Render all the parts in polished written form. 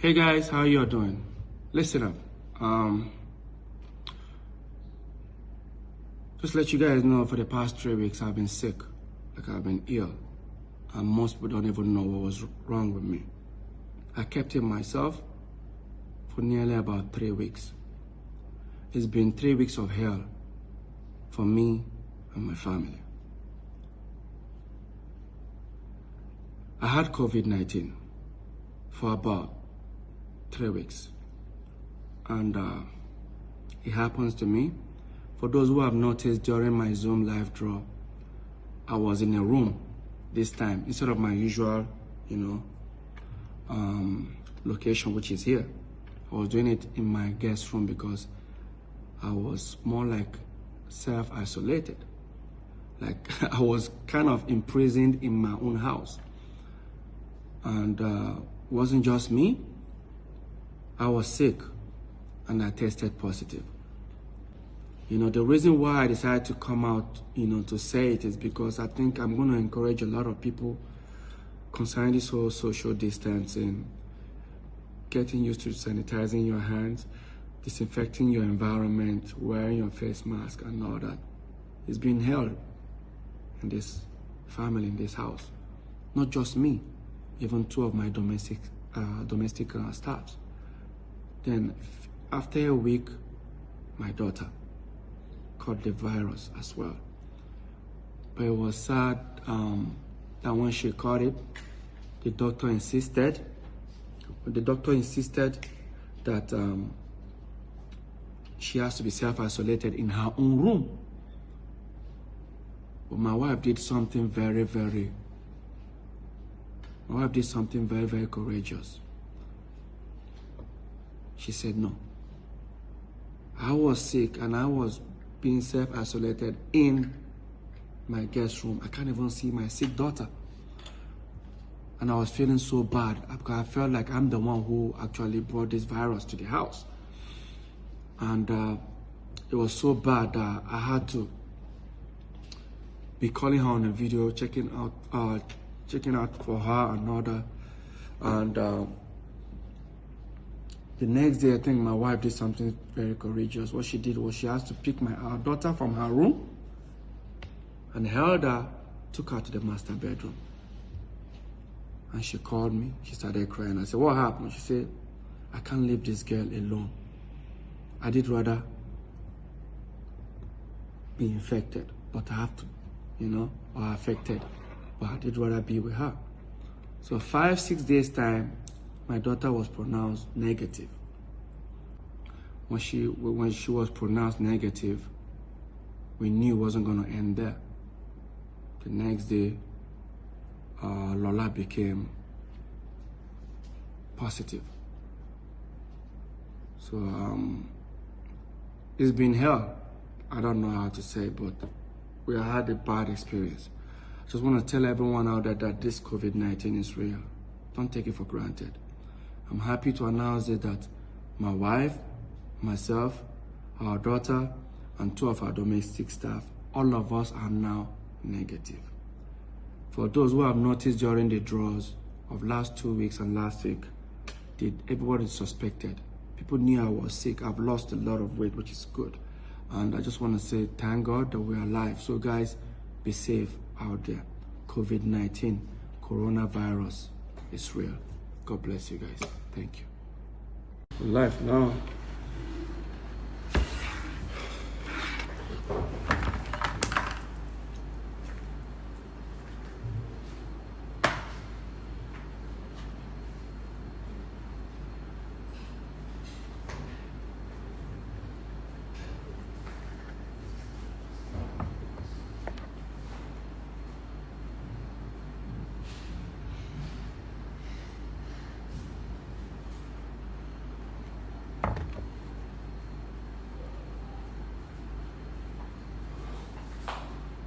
Hey guys, how you doing? Listen up. Just let you guys know, for the past 3 weeks I've been sick. Like, I've been ill. And most people don't even know what was wrong with me. I kept it myself for nearly about 3 weeks. It's been 3 weeks of hell for me and my family. I had COVID-19 for about 3 weeks. And it happens to me. For those who have noticed, during my Zoom live draw, I was in a room this time instead of my usual, location, which is here. I was doing it in my guest room because I was more like self-isolated. Like, I was kind of imprisoned in my own house. And it wasn't just me. I was sick and I tested positive. The reason why I decided to come out, to say it is because I think I'm going to encourage a lot of people concerning this whole social distancing, getting used to sanitizing your hands, disinfecting your environment, wearing your face mask and all that. It's been hell in this family, in this house. Not just me, even 2 of my domestic staffs. Then after a week, my daughter caught the virus as well. But it was sad that when she caught it, the doctor insisted that she has to be self-isolated in her own room. But my wife did something very, very courageous. She said no. I was sick and I was being self-isolated in my guest room. I can't even see my sick daughter. And I was feeling so bad because I felt like I'm the one who actually brought this virus to the house. And it was so bad that I had to be calling her on a video, checking out for her and other. And the next day, I think my wife did something very courageous. What she did was she asked to pick our daughter from her room and held her, took her to the master bedroom. And she called me. She started crying. I said, "What happened?" She said, "I can't leave this girl alone. I did rather be infected, but I have to, or affected, but I did rather be with her." So 5-6 days time, my daughter was pronounced negative. When she was pronounced negative, we knew it wasn't going to end there. The next day, Lola became positive. So it's been hell. I don't know how to say, but we had a bad experience. I just want to tell everyone out there that this COVID-19 is real. Don't take it for granted. I'm happy to announce that my wife, myself, our daughter, and 2 of our domestic staff, all of us are now negative. For those who have noticed during the draws of last 2 weeks and last week, everybody suspected. People knew I was sick. I've lost a lot of weight, which is good. And I just want to say thank God that we're alive. So guys, be safe out there. COVID-19, coronavirus is real. God bless you guys. Thank you. Life now.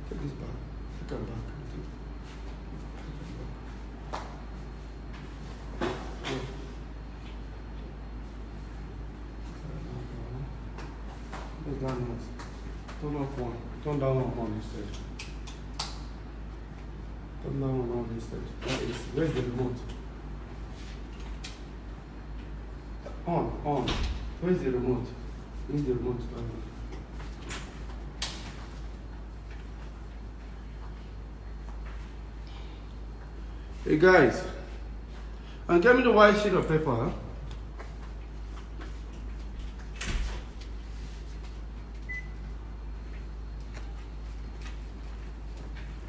Take this back. Take it back. Turn off one. Turn down one instead. Turn down one instead. Where's the remote? On. Where's the remote? Where's the remote? Hey guys, and get me the white sheet of paper, huh?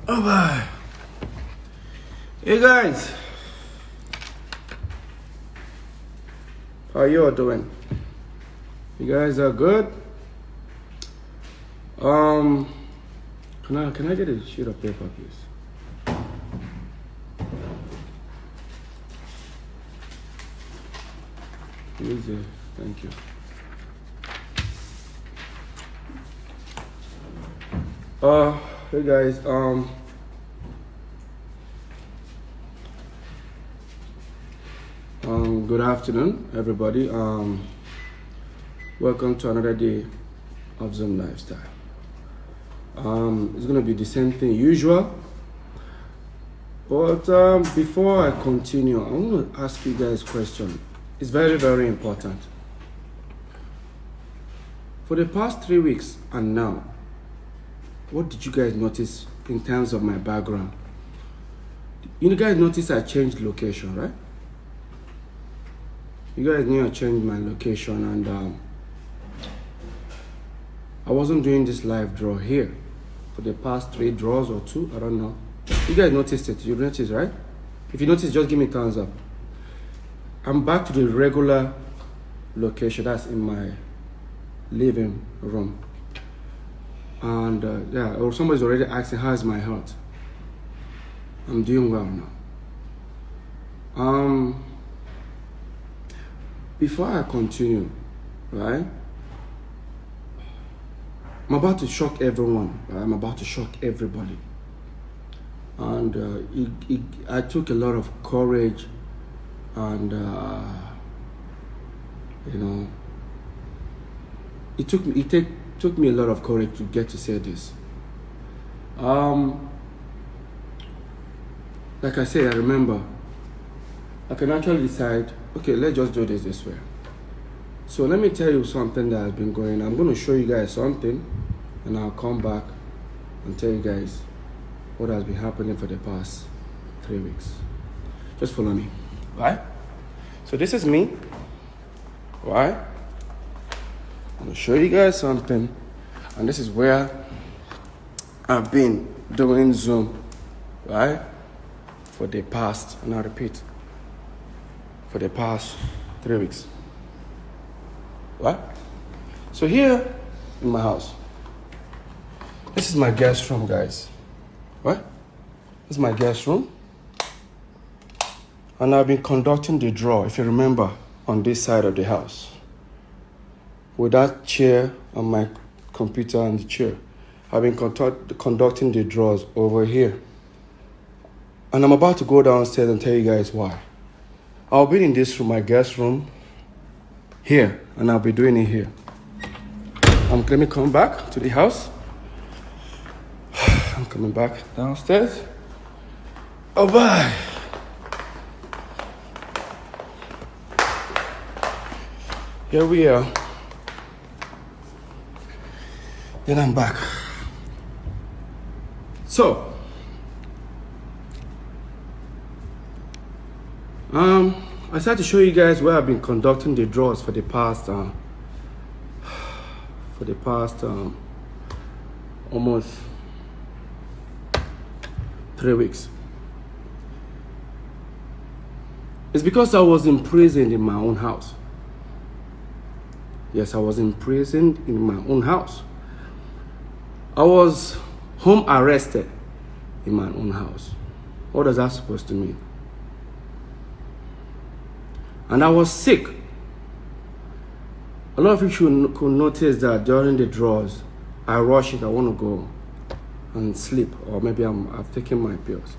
Oh bye. Hey guys, how you all doing? You guys are good? Can I get a sheet of paper, please? Easy, thank you. Hey guys, good afternoon, everybody. Welcome to another day of Zoom Lifestyle. It's gonna be the same thing usual, but before I continue, I want to ask you guys a question. It's very, very important. For the past 3 weeks and now, what did you guys notice in terms of my background? You guys notice I changed location, right? You guys knew I changed my location, and I wasn't doing this live draw here for the past 3 draws or 2, I don't know. You guys noticed it, you noticed, right? If you noticed, just give me a thumbs up. I'm back to the regular location, that's in my living room. And or somebody's already asking, how's my health? I'm doing well now. Before I continue, right? I'm about to shock everyone. Right? I'm about to shock everybody. And I took a lot of courage, and it took me a lot of courage to get to say this. Like I said, I remember I can actually decide, okay, let's just do this way. So let me tell you something that has been going on. I'm going to show you guys something, and I'll come back and tell you guys what has been happening for the past 3 weeks. Just follow me, right? So this is me, right? I'm going to show you guys something, and this is where I've been doing Zoom, right? For the past, and I repeat, for the past 3 weeks. Right? So here in my house, this is my guest room, guys. Right? This is my guest room. And I've been conducting the draw, if you remember, on this side of the house. With that chair on my computer and the chair. I've been conducting the draws over here. And I'm about to go downstairs and tell you guys why. I'll be in this room, my guest room, here, and I'll be doing it here. Let me come back to the house. I'm coming back downstairs. Oh, bye. Here we are. Then I'm back. So, I started to show you guys where I've been conducting the draws for the past almost 3 weeks. It's because I was imprisoned in my own house. Yes, I was imprisoned in my own house. I was home arrested in my own house. What is that supposed to mean? And I was sick. A lot of you could notice that during the draws, I rush it, I want to go and sleep, or maybe I've taken my pills.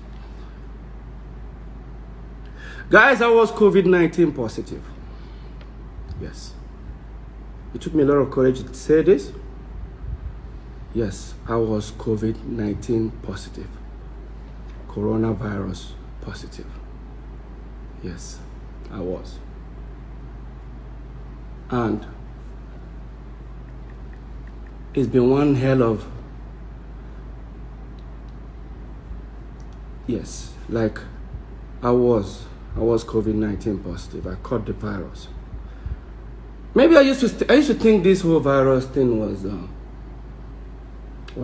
Guys, I was COVID-19 positive. Yes. It took me a lot of courage to say this. Yes, I was COVID-19 positive. Coronavirus positive. Yes, I was. And it's been one hell of, yes, like I was COVID-19 positive. I caught the virus. Maybe I used to think this whole virus thing was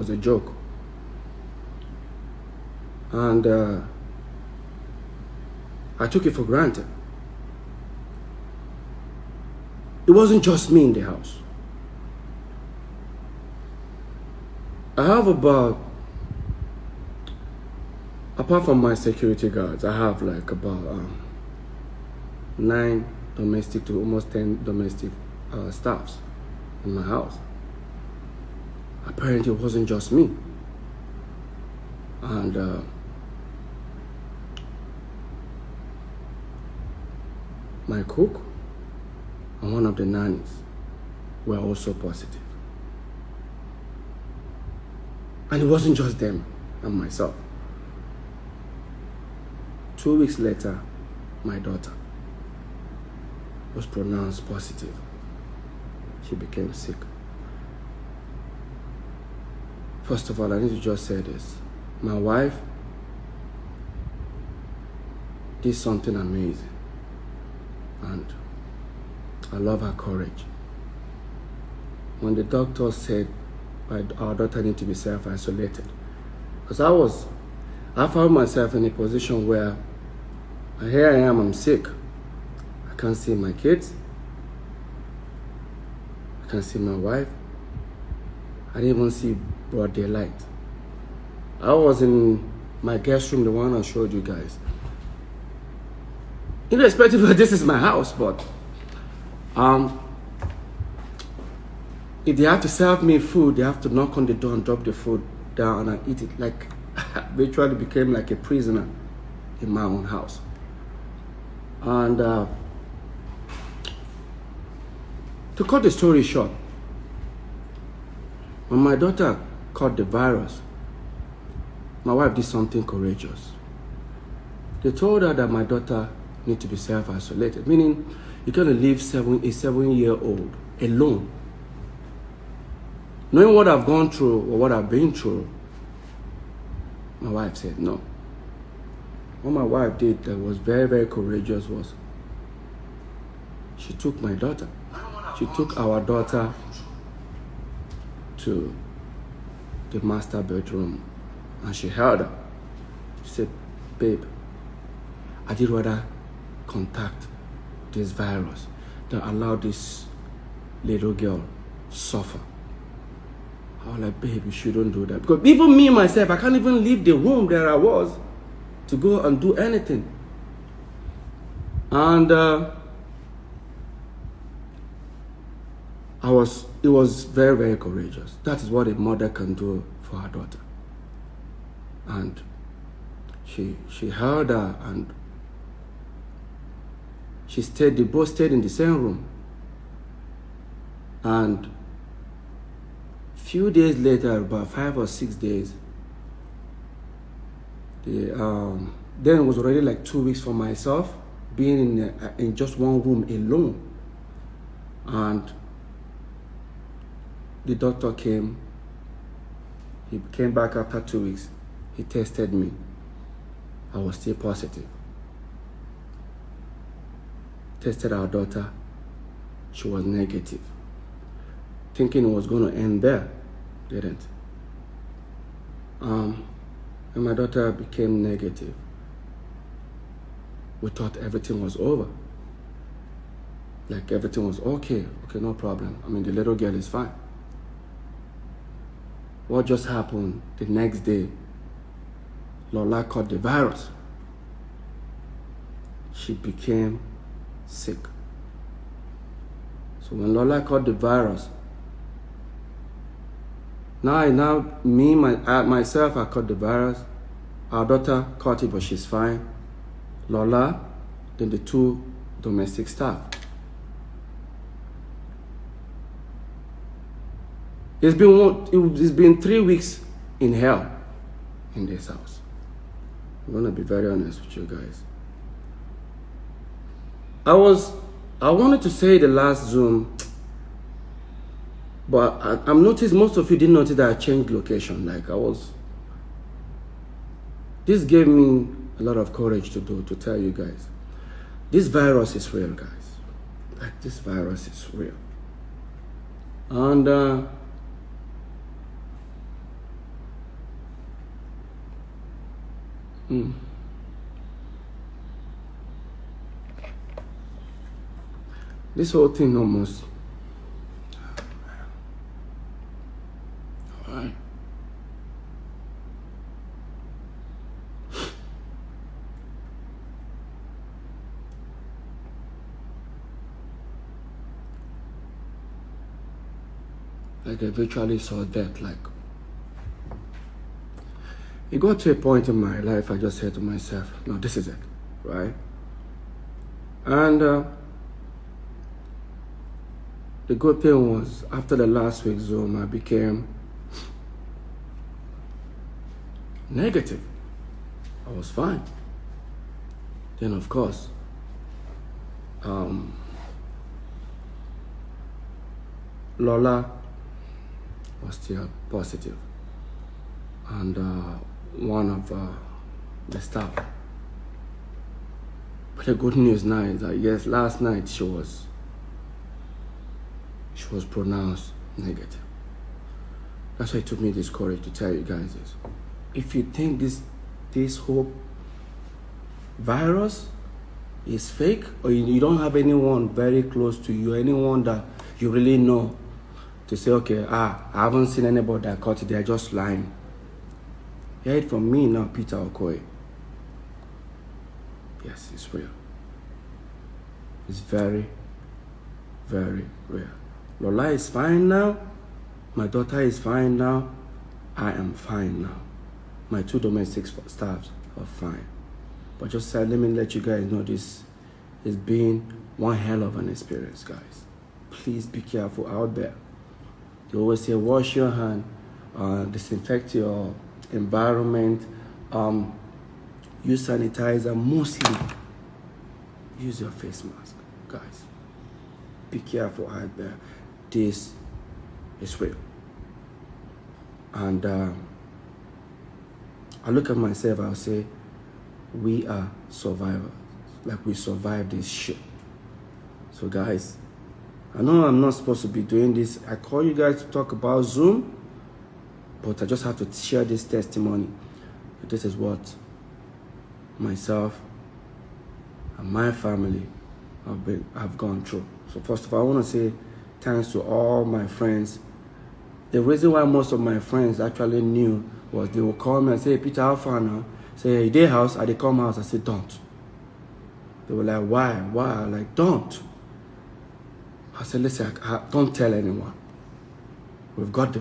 a joke. And I took it for granted. It wasn't just me in the house. I have about, apart from my security guards, I have like about 9 domestic to almost 10 domestic staffs in my house. Apparently it wasn't just me. And my cook and one of the nannies were also positive. And it wasn't just them and myself. 2 weeks later, my daughter was pronounced positive. She became sick. First of all, I need to just say this. My wife did something amazing. And I love her courage. When the doctor said our daughter needs to be self-isolated, because I found myself in a position where here I am, I'm sick. I can't see my kids. I can't see my wife. I didn't even see broad daylight. I was in my guest room, the one I showed you guys. Irrespective of this is my house, but if they have to serve me food, they have to knock on the door and drop the food down and I eat it. Like, virtually became like a prisoner in my own house. And to cut the story short, when my daughter caught the virus, my wife did something courageous. They told her that my daughter needs to be self-isolated, meaning you're going to leave a 7-year-old alone. Knowing what I've gone through or what I've been through, my wife said no. What my wife did that was very, very courageous was she took my daughter. She took our daughter to the master bedroom and she held her. She said, babe, I did rather contact this virus than allow this little girl suffer. I was like, babe, you shouldn't do that. Because even me, myself, I can't even leave the room that I was to go and do anything. And it was very, very courageous. That is what a mother can do for her daughter. And she held her and they both stayed in the same room. And few days later, about 5 or 6 days, then it was already like 2 weeks for myself, being in just one room alone. And the doctor came. He came back after 2 weeks. He tested me. I was still positive. Tested our daughter. She was negative. Thinking it was going to end there. Didn't. And my daughter became negative. We thought everything was over. Like everything was okay, no problem. I mean, the little girl is fine. What just happened the next day, Lola caught the virus. She became sick. So when Lola caught the virus, myself, I caught the virus. Our daughter caught it, but she's fine. Lola, then the 2 domestic staff. It's been 3 weeks in hell in this house. I'm gonna be very honest with you guys. I wanted to say the last Zoom, but I'm noticed most of you didn't notice that I changed location. Like this gave me a lot of courage to tell you guys. This virus is real, guys. Like, this virus is real. And this whole thing almost. All right. Like, I virtually saw death. Like, it got to a point in my life I just said to myself, no, this is it, right? And the good thing was, after the last week's Zoom, I became negative. I was fine. Then, of course, Lola was still positive. And one of the staff. But the good news now is that, yes, last night she was pronounced negative. That's why it took me this courage to tell you guys this. If you think this whole virus is fake, or you don't have anyone very close to you, anyone that you really know, to say, okay, I haven't seen anybody that caught it, they're just lying. Hear it from me now, Peter Okoye. Yes, it's real. It's very, very real. Lola is fine now. My daughter is fine now. I am fine now. My 2 domestic staffs are fine. But just let me let you guys know, this is being one hell of an experience, guys. Please be careful out there. They always say, wash your hand, disinfect your environment, use sanitizer, mostly use your face mask, guys. Be careful out there. This is real. And I look at myself, I'll say, we are survivors. Like, we survived this shit. So guys, I know I'm not supposed to be doing this. I call you guys to talk about Zoom, but I just have to share this testimony. This is what myself and my family have gone through. So first of all, I want to say thanks to all my friends. The reason why most of my friends actually knew was they would call me and say, hey, Peter, how far now? Say, hey, they house, I they come house. I said, don't. They were like, why? Why? Like, don't. I said, listen, don't tell anyone. We've got the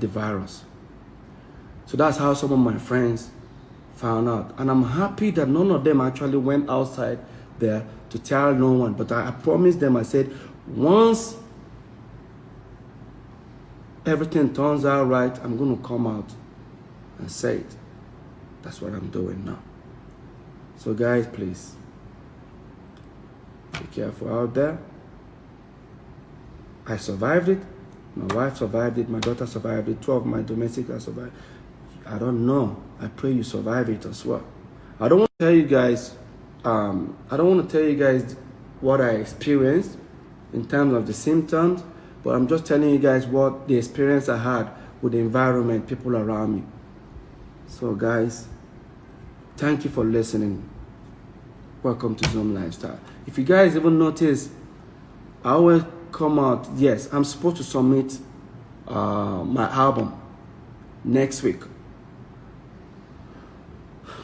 virus. So that's how some of my friends found out. And I'm happy that none of them actually went outside there to tell no one. But I promised them, I said, once everything turns out right, I'm going to come out and say it. That's what I'm doing now. So guys, please, be careful out there. I survived it. My wife survived it. My daughter survived it. 2 of my domestics have survived. I don't know. I pray you survive it as well. I don't want to tell you guys. I don't want to tell you guys what I experienced in terms of the symptoms, but I'm just telling you guys what the experience I had with the environment, people around me. So guys, thank you for listening. Welcome to Zoom Lifestyle. If you guys even notice, I always come out, yes, I'm supposed to submit my album next week.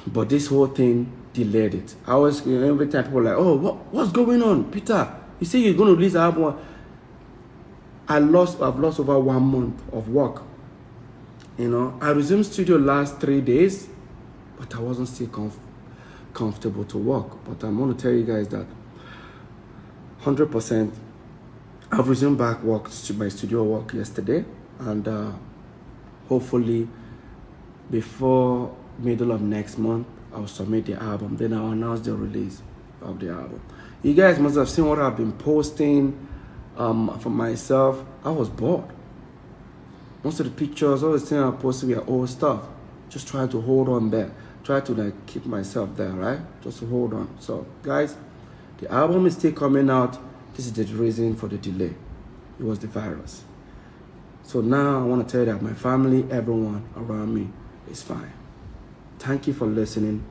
But this whole thing delayed it. I always, every time people are like, oh, what's going on? Peter, you say you're going to release the album. I've lost over 1 month of work. You know, I resumed studio last 3 days, but I wasn't still comfortable to work. But I'm going to tell you guys that 100%, I've resumed back work to my studio work yesterday, and hopefully before middle of next month, I'll submit the album. Then I'll announce the release of the album. You guys must have seen what I've been posting for myself. I was bored. Most of the pictures, all the things I posted were old stuff. Just trying to hold on there. Try to like keep myself there, right? Just to hold on. So guys, the album is still coming out. This is the reason for the delay. It was the virus. So now I want to tell you that my family, everyone around me is fine. Thank you for listening.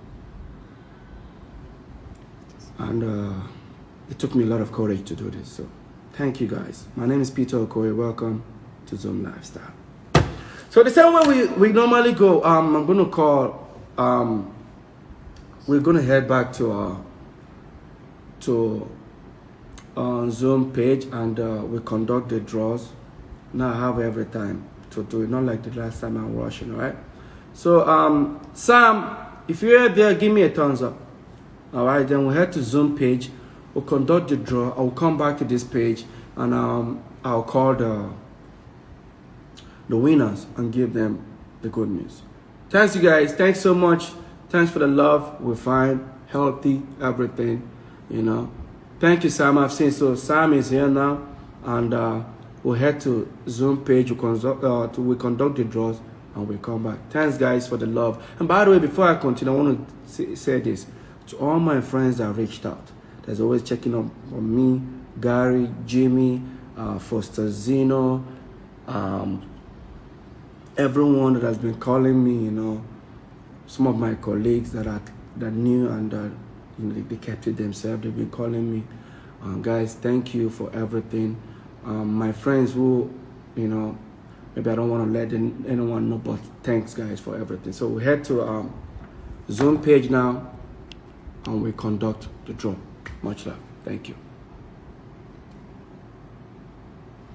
And it took me a lot of courage to do this. So thank you guys. My name is Peter Okoye. Welcome to Zoom Lifestyle. So the same way we normally go, I'm going to call, we're going to head back to Zoom page, and we conduct the draws. Now I have every time to do it, not like the last time I'm rushing, all right? So Sam, if you're there, give me a thumbs up. All right, then we'll head to Zoom page. We'll conduct the draw. I'll come back to this page, and I'll call the winners and give them the good news. Thanks, you guys. Thanks so much. Thanks for the love. We're fine, healthy, everything, you know. Thank you, Sam. I've seen. So Sam is here now, and we'll head to Zoom page. We conduct the draws, and we come back. Thanks, guys, for the love. And by the way, before I continue, I want to say this to all my friends that reached out. There's always checking up on me, Gary, Jimmy, Foster Zeno, everyone that has been calling me, you know, some of my colleagues that knew and you know, they kept it themselves. They've been calling me. Guys, thank you for everything. My friends who, you know, maybe I don't want to let anyone know, but thanks, guys, for everything. So we head to Zoom page now, and we conduct the draw. Much love. Thank you.